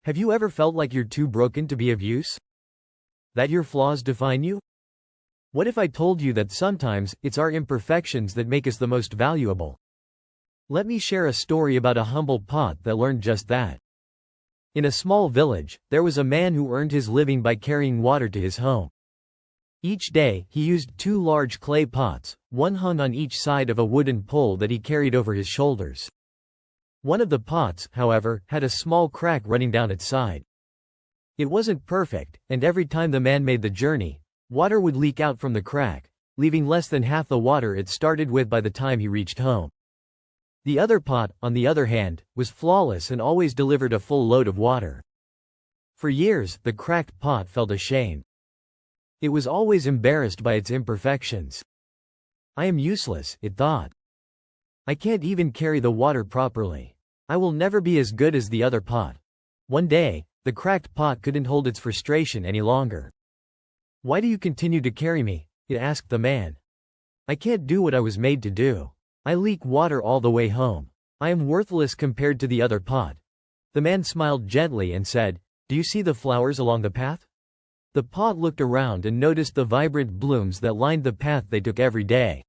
Have you ever felt like you're too broken to be of use? That your flaws define you? What if I told you that sometimes it's our imperfections that make us the most valuable? Let me share a story about a humble pot that learned just that. In a small village, there was a man who earned his living by carrying water to his home. Each day, he used two large clay pots, one hung on each side of a wooden pole that he carried over his shoulders. One of the pots, however, had a small crack running down its side. It wasn't perfect, and every time the man made the journey, water would leak out from the crack, leaving less than half the water it started with by the time he reached home. The other pot, on the other hand, was flawless and always delivered a full load of water. For years, the cracked pot felt ashamed. It was always embarrassed by its imperfections. I am useless, it thought. I can't even carry the water properly. I will never be as good as the other pot. One day, the cracked pot couldn't hold its frustration any longer. Why do you continue to carry me? It asked the man. I can't do what I was made to do. I leak water all the way home. I am worthless compared to the other pot. The man smiled gently and said, Do you see the flowers along the path? The pot looked around and noticed the vibrant blooms that lined the path they took every day.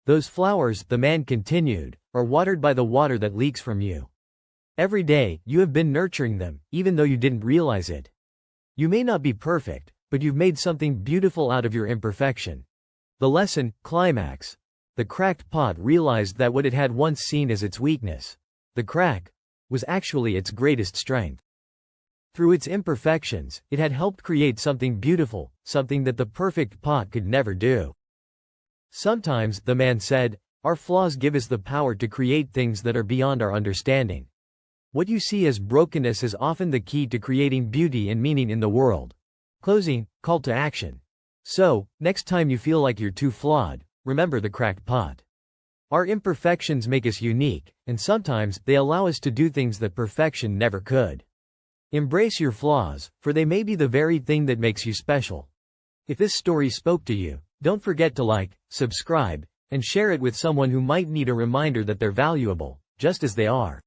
Those flowers, the man continued, are watered by the water that leaks from you. Every day, you have been nurturing them, even though you didn't realize it. You may not be perfect, but you've made something beautiful out of your imperfection. The lesson, climax. The cracked pot realized that what it had once seen as its weakness, the crack, was actually its greatest strength. Through its imperfections, it had helped create something beautiful, something that the perfect pot could never do. Sometimes, the man said, our flaws give us the power to create things that are beyond our understanding. What you see as brokenness is often the key to creating beauty and meaning in the world. Closing, call to action. So, next time you feel like you're too flawed, remember the cracked pot. Our imperfections make us unique, and sometimes they allow us to do things that perfection never could. Embrace your flaws, for they may be the very thing that makes you special. If this story spoke to you, don't forget to like, subscribe, and share it with someone who might need a reminder that they're valuable, just as they are.